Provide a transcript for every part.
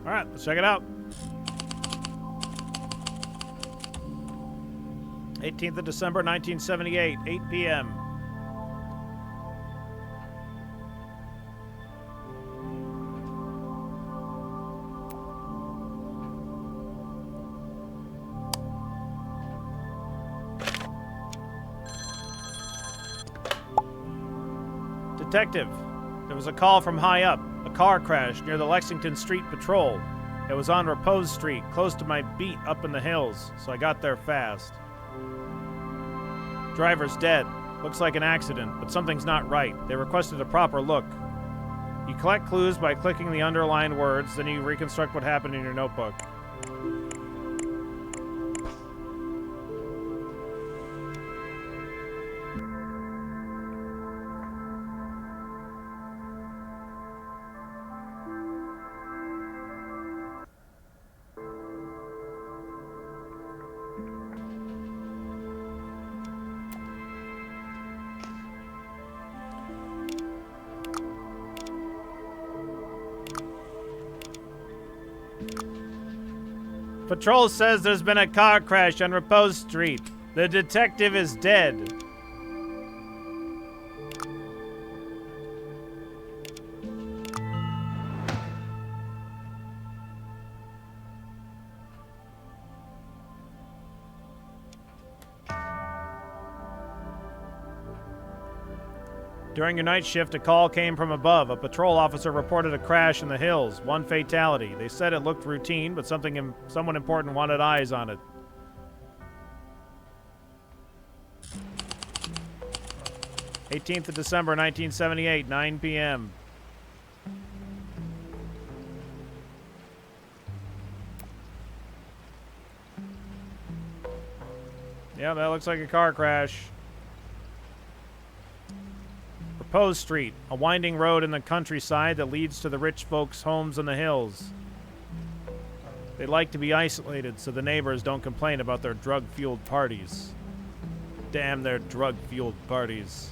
All right, let's check it out. 18th of December, 1978, 8 p.m. Detective, there was a call from high up. A car crash near the Lexington Street Patrol. It was on Repose Street, close to my beat up in the hills, so I got there fast. Driver's dead. Looks like an accident, but something's not right. They requested a proper look. You collect clues by clicking the underlined words, then you reconstruct what happened in your notebook. Patrol says there's been a car crash on Repose Street. The detective is dead. During your night shift, a call came from above. A patrol officer reported a crash in the hills. 1 fatality. They said it looked routine, but someone important wanted eyes on it. '18th of December, 1978, 9 p.m. Yeah, that looks like a car crash. Repose Street, a winding road in the countryside that leads to the rich folks' homes in the hills. They like to be isolated so the neighbors don't complain about their drug-fueled parties. Damn their drug-fueled parties.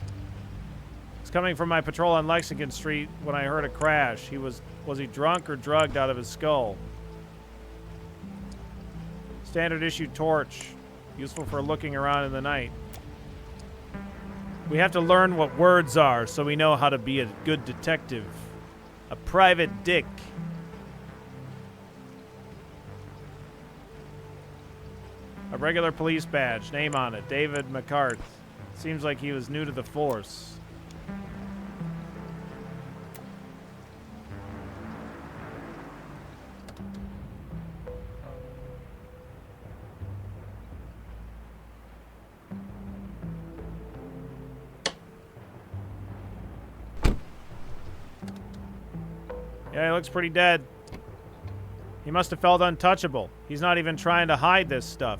It's coming from my patrol on Lexington Street when I heard a crash. Was he drunk or drugged out of his skull? Standard issue torch, useful for looking around in the night. We have to learn what words are so we know how to be a good detective. A private dick. A regular police badge, name on it, David McCart. Seems like he was new to the force. Yeah, he looks pretty dead. He must have felt untouchable. He's not even trying to hide this stuff.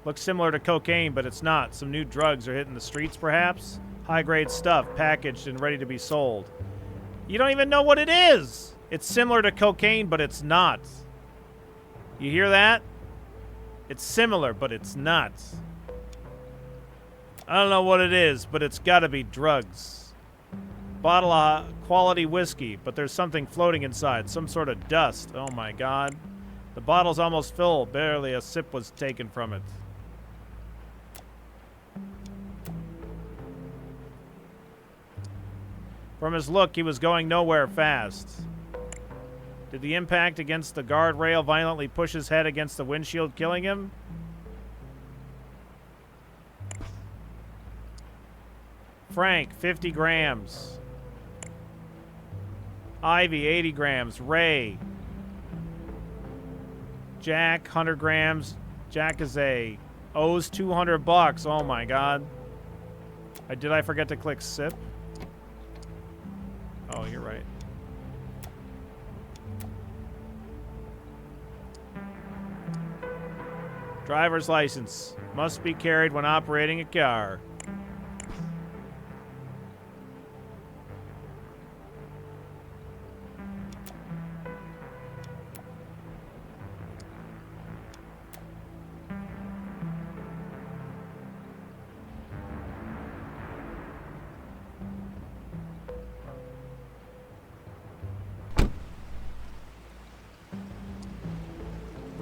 Looks similar to cocaine, but it's not. Some new drugs are hitting the streets, perhaps? High-grade stuff, packaged and ready to be sold. You don't even know what it is! It's similar to cocaine, but it's not. You hear that? It's similar, but it's not. I don't know what it is, but it's gotta be drugs. Bottle of quality whiskey, but there's something floating inside, some sort of dust. Oh my god. The bottle's almost full, barely a sip was taken from it. From his look, he was going nowhere fast. Did the impact against the guardrail violently push his head against the windshield, killing him? Frank, 50 grams. Ivy, 80 grams. Ray. Jack, 100 grams. Jack is owes $200. Oh my god. Did I forget to click sip? Oh, you're right. Driver's license. Must be carried when operating a car.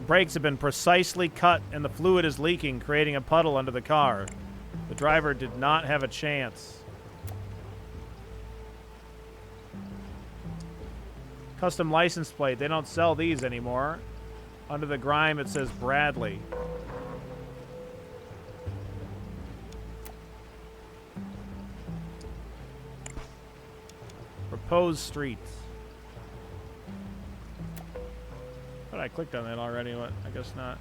brakes have been precisely cut and the fluid is leaking, creating a puddle under the car. The driver did not have a chance. Custom license plate. They don't sell these anymore. Under the grime, it says Bradley. Proposed streets. But I clicked on that already. What? I guess not.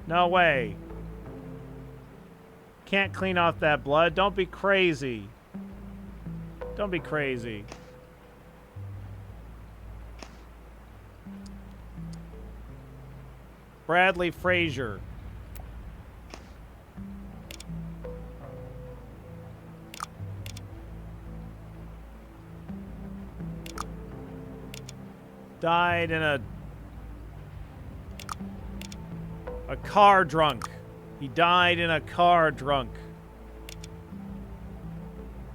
No way. Can't clean off that blood. Don't be crazy. Don't be crazy. Bradley Frazier. Died in a car drunk. He died in a car drunk.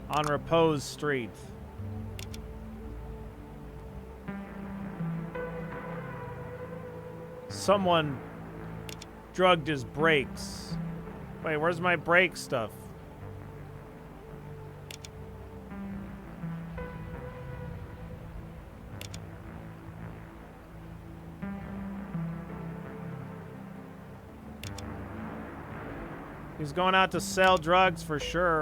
On Repose Street. Someone drugged his brakes. Wait, where's my brake stuff? He's going out to sell drugs for sure.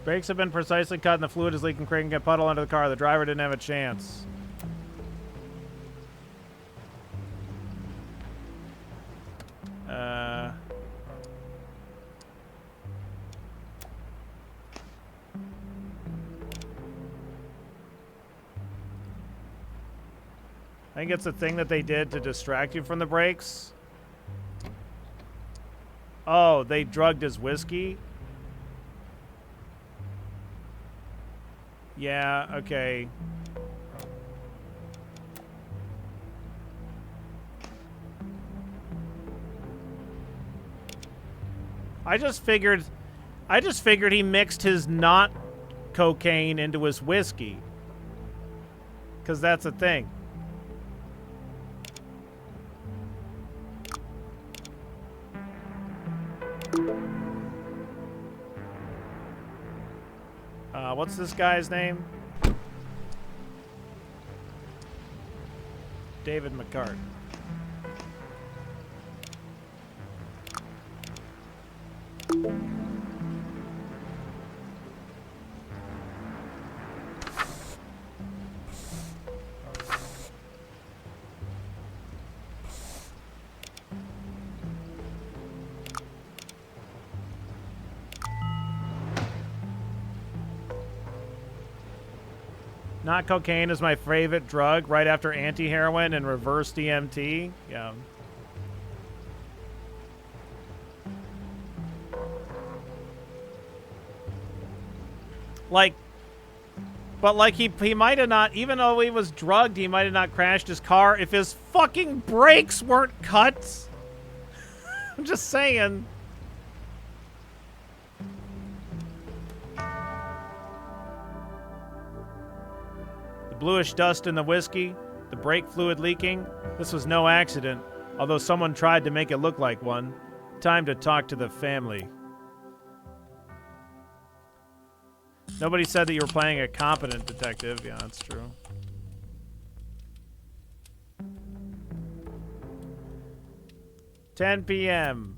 Brakes have been precisely cut and the fluid is leaking, creating a puddle under the car. The driver didn't have a chance. I think it's a thing that they did to distract you from the brakes. Oh, they drugged his whiskey? Yeah, okay. I just figured he mixed his not cocaine into his whiskey. 'Cause that's a thing. What's this guy's name? David McCart. Not cocaine is my favorite drug, right after anti-heroin and reverse DMT. Yeah. Like, but like he might have not, even though he was drugged, he might have not crashed his car if his fucking brakes weren't cut. I'm just saying. Bluish dust in the whiskey, the brake fluid leaking. This was no accident, although someone tried to make it look like one. Time to talk to the family. Nobody said that you were playing a competent detective. Yeah, that's true. $10 p.m.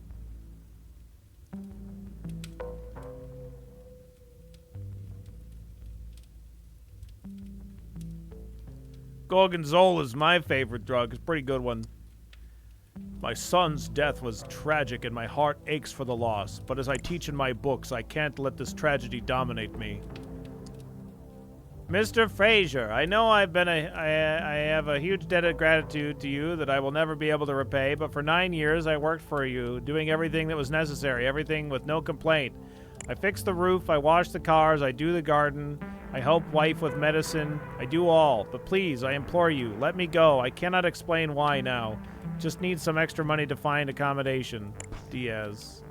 Gorgonzola is my favorite drug. It's a pretty good one. My son's death was tragic and my heart aches for the loss. But as I teach in my books, I can't let this tragedy dominate me. Mr. Fraser, I know I have a huge debt of gratitude to you that I will never be able to repay, but for 9 years I worked for you, doing everything that was necessary, everything with no complaint. I fix the roof, I wash the cars, I do the garden, I help wife with medicine, I do all. But please, I implore you, let me go. I cannot explain why now. Just need some extra money to find accommodation. Diaz.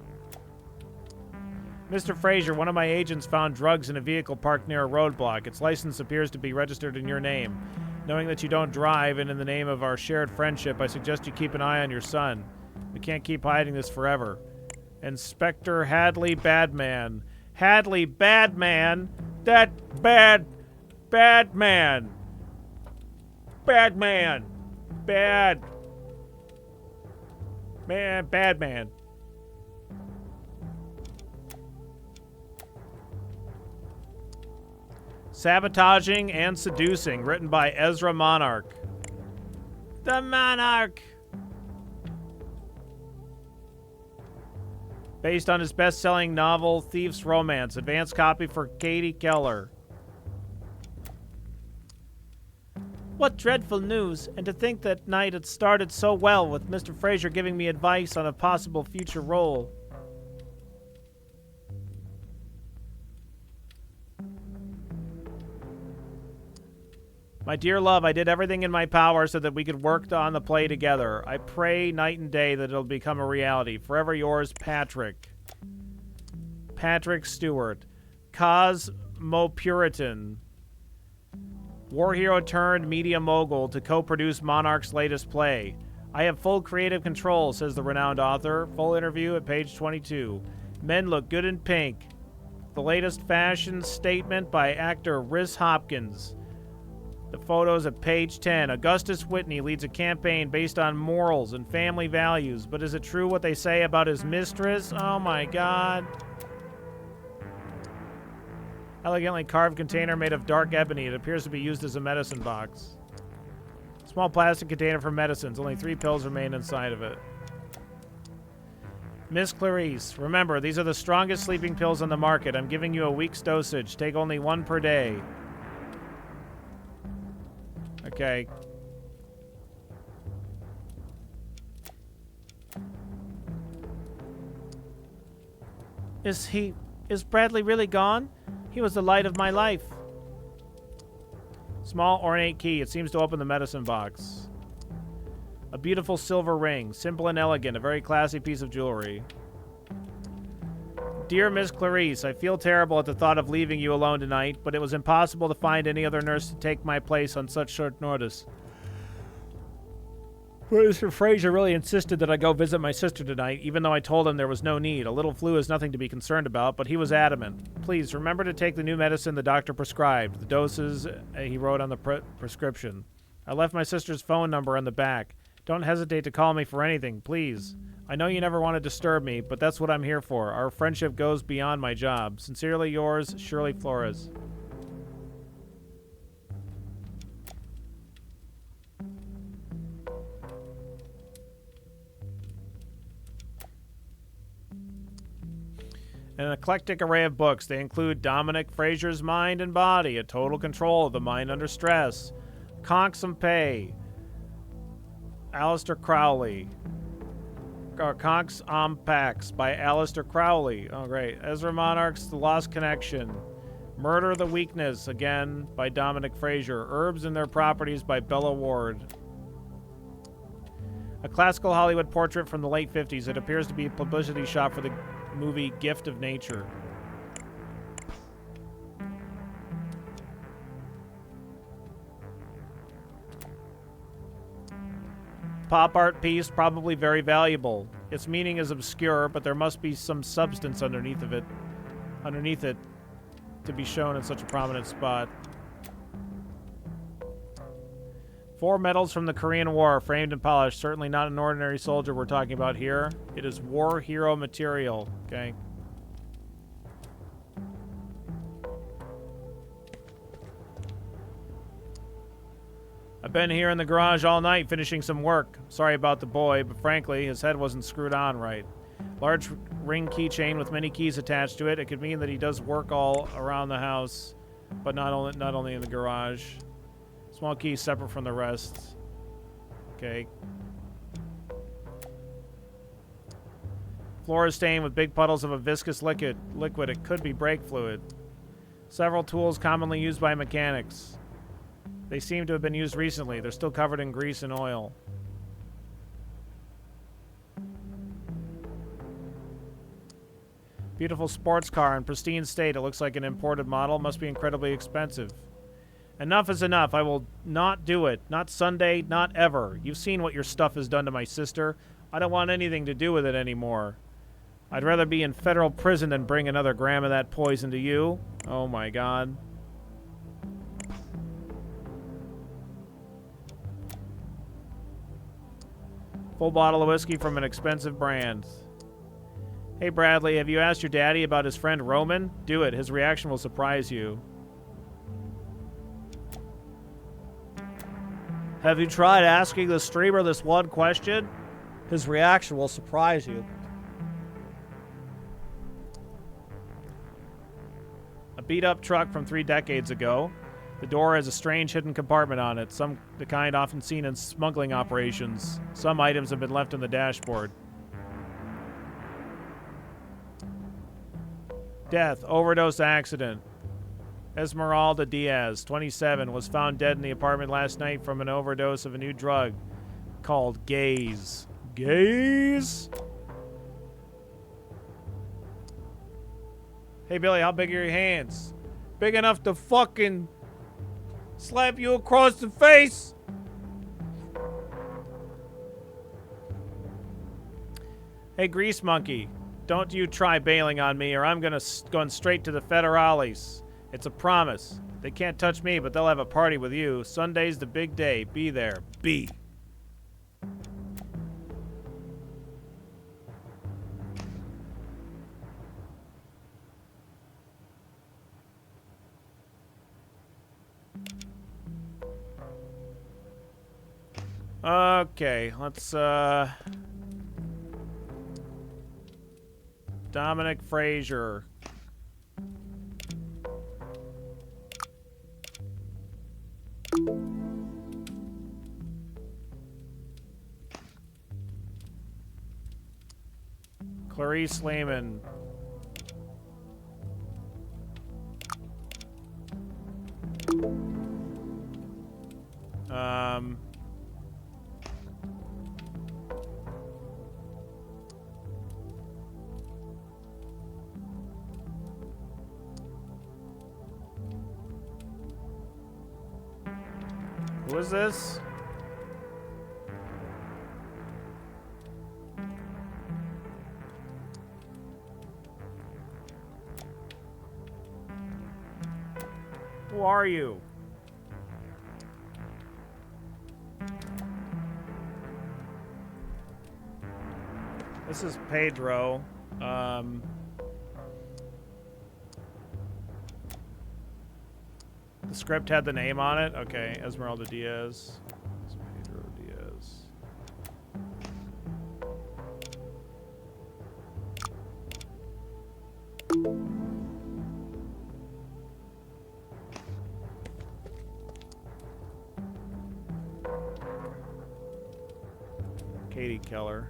Mr. Fraser, one of my agents found drugs in a vehicle parked near a roadblock. Its license appears to be registered in your name. Knowing that you don't drive and in the name of our shared friendship, I suggest you keep an eye on your son. We can't keep hiding this forever. Inspector Hadley Badman. Hadley Badman? That bad man. Bad man. Bad man. Sabotaging and Seducing, written by Ezra Monarch. The Monarch! Based on his best-selling novel, Thief's Romance. Advanced copy for Katie Keller. What dreadful news, and to think that night had started so well with Mr. Fraser giving me advice on a possible future role. My dear love, I did everything in my power so that we could work on the play together. I pray night and day that it'll become a reality. Forever yours, Patrick. Patrick Stewart. Cosmopuritan. War hero turned media mogul to co-produce Monarch's latest play. I have full creative control, says the renowned author. Full interview at page 22. Men look good in pink. The latest fashion statement by actor Rhys Hopkins. The photos at page 10. Augustus Whitney leads a campaign based on morals and family values, but is it true what they say about his mistress? Oh my god. Elegantly carved container made of dark ebony. It appears to be used as a medicine box. Small plastic container for medicines. Only 3 pills remain inside of it. Miss Clarice, remember, these are the strongest sleeping pills on the market. I'm giving you a week's dosage. Take only 1 per day. Okay. Is Bradley really gone? He was the light of my life. Small ornate key. It seems to open the medicine box. A beautiful silver ring. Simple and elegant. A very classy piece of jewelry. Dear Miss Clarice, I feel terrible at the thought of leaving you alone tonight, but it was impossible to find any other nurse to take my place on such short notice. Mr. Fraser really insisted that I go visit my sister tonight, even though I told him there was no need. A little flu is nothing to be concerned about, but he was adamant. Please, remember to take the new medicine the doctor prescribed, the doses he wrote on the prescription. I left my sister's phone number on the back. Don't hesitate to call me for anything, please. I know you never want to disturb me, but that's what I'm here for. Our friendship goes beyond my job. Sincerely yours, Shirley Flores. An eclectic array of books. They include Dominic Fraser's Mind and Body, A Total Control of the Mind Under Stress, Conks and Pay, Aleister Crowley, Conks Pax by Aleister Crowley. Oh, great. Ezra Monarch's The Lost Connection. Murder the Weakness, again, by Dominic Fraser. Herbs and Their Properties by Bella Ward. A classical Hollywood portrait from the late 50s. It appears to be a publicity shot for the movie Gift of Nature. Pop art piece, probably very valuable. Its meaning is obscure, but there must be some substance underneath it to be shown in such a prominent spot. 4 medals from the Korean War, framed and polished. Certainly not an ordinary soldier we're talking about here. It is war hero material. Okay. I've been here in the garage all night finishing some work. Sorry about the boy, but frankly, his head wasn't screwed on right. Large ring keychain with many keys attached to it. It could mean that he does work all around the house, but not only in the garage. Small key separate from the rest. Okay. Floor is stained with big puddles of a viscous liquid. It could be brake fluid. Several tools commonly used by mechanics. They seem to have been used recently. They're still covered in grease and oil. Beautiful sports car in pristine state. It looks like an imported model. Must be incredibly expensive. Enough is enough. I will not do it. Not Sunday, not ever. You've seen what your stuff has done to my sister. I don't want anything to do with it anymore. I'd rather be in federal prison than bring another gram of that poison to you. Oh my god. Full bottle of whiskey from an expensive brand. Hey Bradley, have you asked your daddy about his friend Roman? Do it. His reaction will surprise you. Have you tried asking the streamer this one question? His reaction will surprise you. A beat-up truck from 3 decades ago. The door has a strange hidden compartment on it, the kind often seen in smuggling operations. Some items have been left on the dashboard. Death, overdose accident. Esmeralda Diaz, 27, was found dead in the apartment last night from an overdose of a new drug called Gaze. Gaze? Hey Billy, how big are your hands? Big enough to fucking slap you across the face? Hey Grease Monkey, don't you try bailing on me or I'm going straight to the federales. It's a promise. They can't touch me, but they'll have a party with you. Sunday's the big day. Be there. Be. Okay, let's, Dominic Frazier. Clarice Lehman. Who is this? Who are you? This is Pedro. The script had the name on it. Okay, Esmeralda Diaz. It's Pedro Diaz. Katie Keller.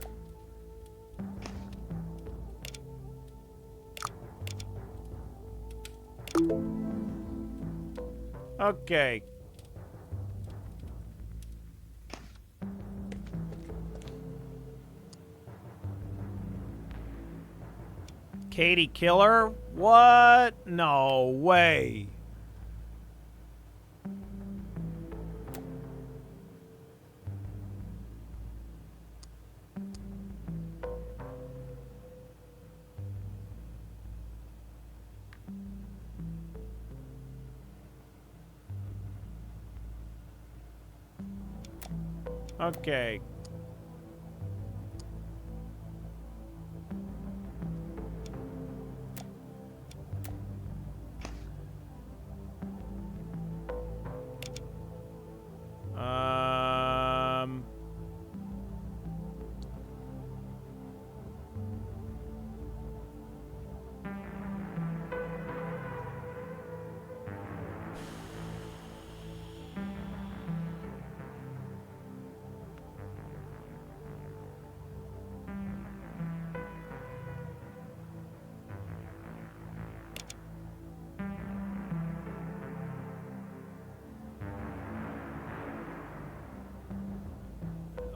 Okay. Katie Killer? What? No way. Okay.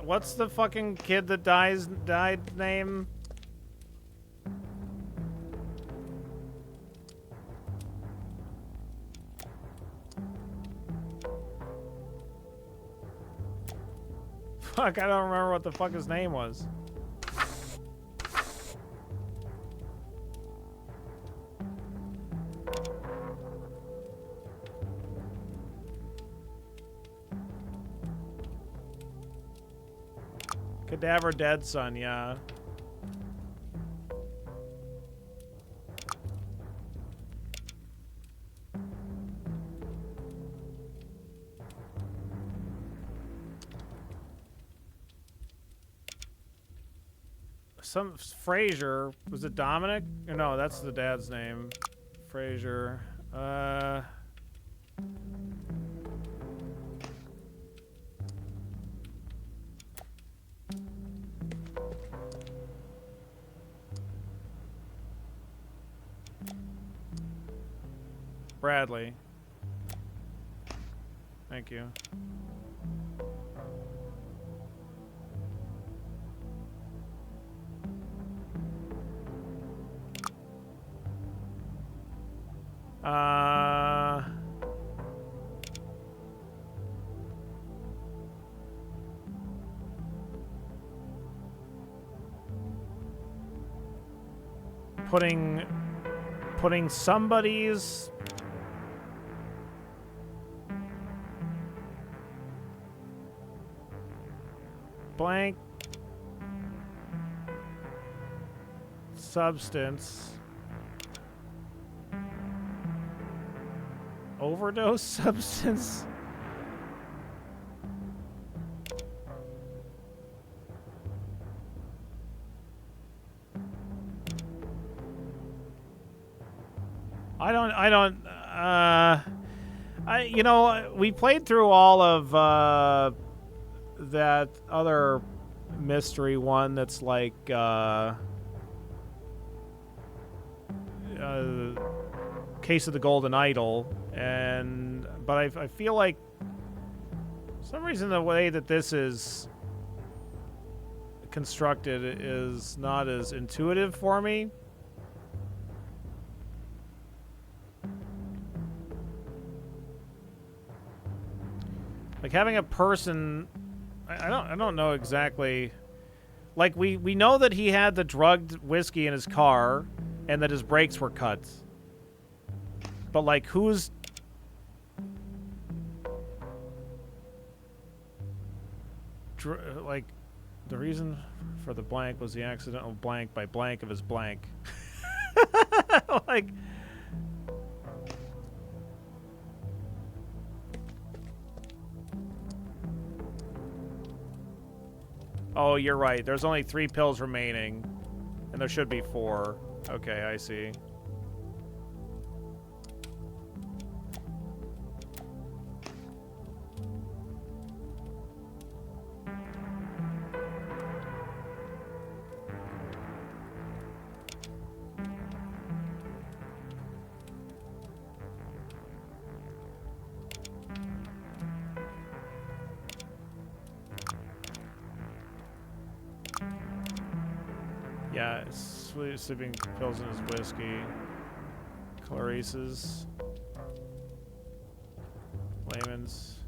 what's the fucking kid that died name? Fuck, I don't remember what the fuck his name was. Cadaver Dead Son, yeah. Some Fraser, was it Dominic? No, that's the dad's name. Fraser. Bradley. Thank you. Putting somebody's blank substance overdose substance. You know, we played through all of that other mystery one that's like Case of the Golden Idol, but I feel like for some reason the way that this is constructed is not as intuitive for me. Like having a person, I don't know exactly. Like we know that he had the drugged whiskey in his car, and that his brakes were cut. But like, who's like the reason for the blank was the accidental blank by blank of his blank. Like. Oh, you're right. There's only 3 pills remaining. And there should be 4. Okay, I see. Yeah, sleeping pills in his whiskey. Clarice's. Layman's.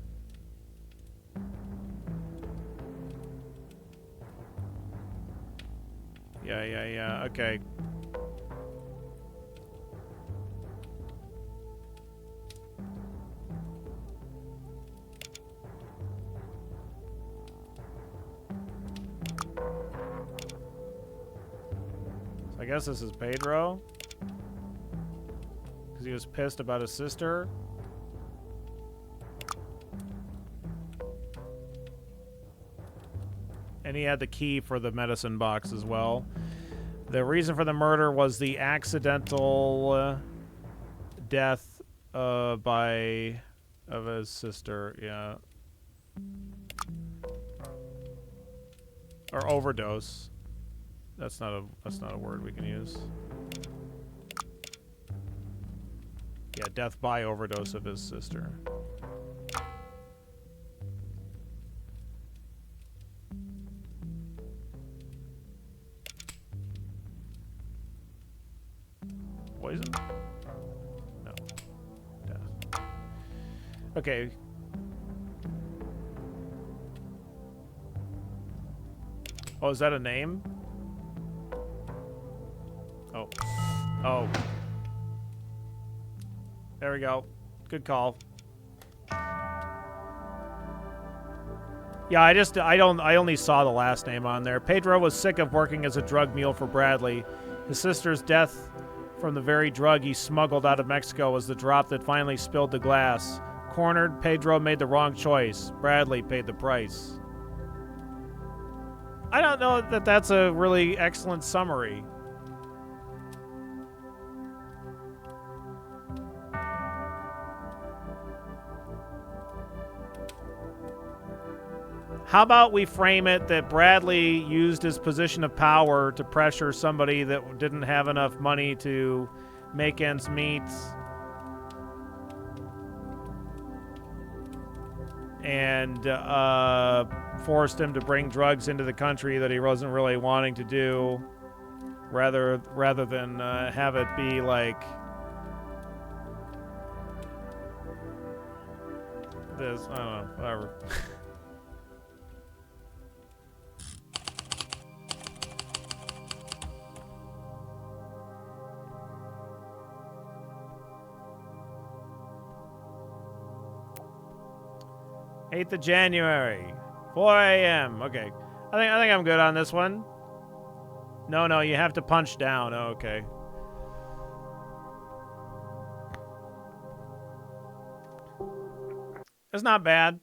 Yeah, okay. I guess this is Pedro. Because he was pissed about his sister. And he had the key for the medicine box as well. The reason for the murder was the accidental death of his sister, yeah. Or overdose. That's not a word we can use. Yeah, death by overdose of his sister. Okay. Oh, is that a name? Oh. Oh. There we go. Good call. Yeah, I only saw the last name on there. Pedro was sick of working as a drug mule for Bradley. His sister's death from the very drug he smuggled out of Mexico was the drop that finally spilled the glass. Cornered, Pedro made the wrong choice. Bradley paid the price. I don't know that that's a really excellent summary. How about we frame it that Bradley used his position of power to pressure somebody that didn't have enough money to make ends meet, and forced him to bring drugs into the country that he wasn't really wanting to do, rather than have it be like this. I don't know, whatever. '8th of January, 4 a.m. Okay, I think I'm good on this one. No, you have to punch down. Oh, okay. It's not bad.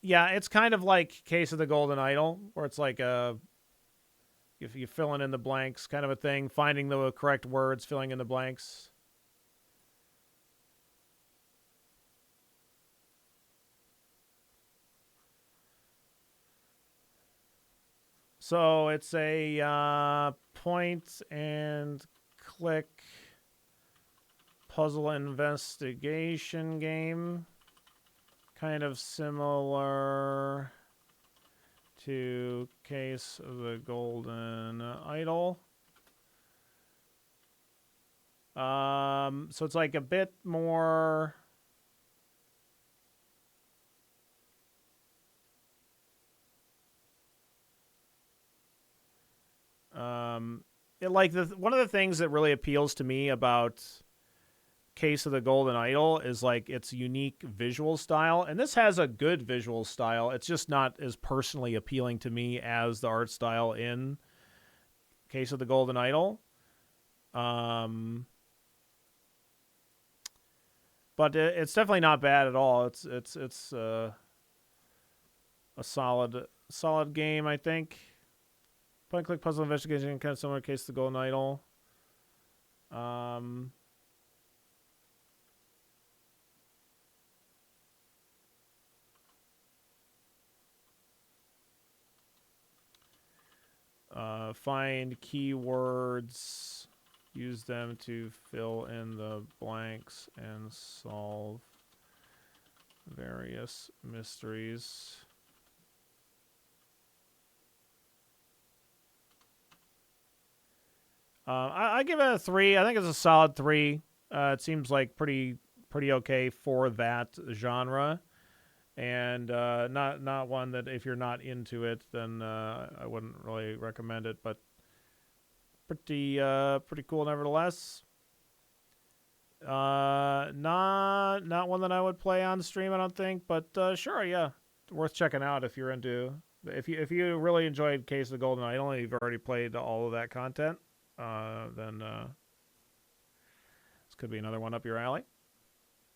Yeah, it's kind of like Case of the Golden Idol, where it's like if you filling in the blanks kind of a thing, finding the correct words, filling in the blanks. So it's a point and click puzzle investigation game, kind of similar to Case of the Golden Idol. So it's like a bit more. One of the things that really appeals to me about Case of the Golden Idol is like its unique visual style, and this has a good visual style. It's just not as personally appealing to me as the art style in Case of the Golden Idol. But it's definitely not bad at all. It's a solid game, I think. Point and click puzzle investigation, kind of similar to Case of the Golden Idol. Find keywords, use them to fill in the blanks and solve various mysteries. I give it a 3. I think it's a solid 3. It seems like pretty okay for that genre, and not one that if you're not into it, then I wouldn't really recommend it. But pretty cool nevertheless. Not one that I would play on stream, I don't think. But sure, yeah, worth checking out if you're into. If you really enjoyed Case of the Golden Idol and you've already played all of that content, then this could be another one up your alley.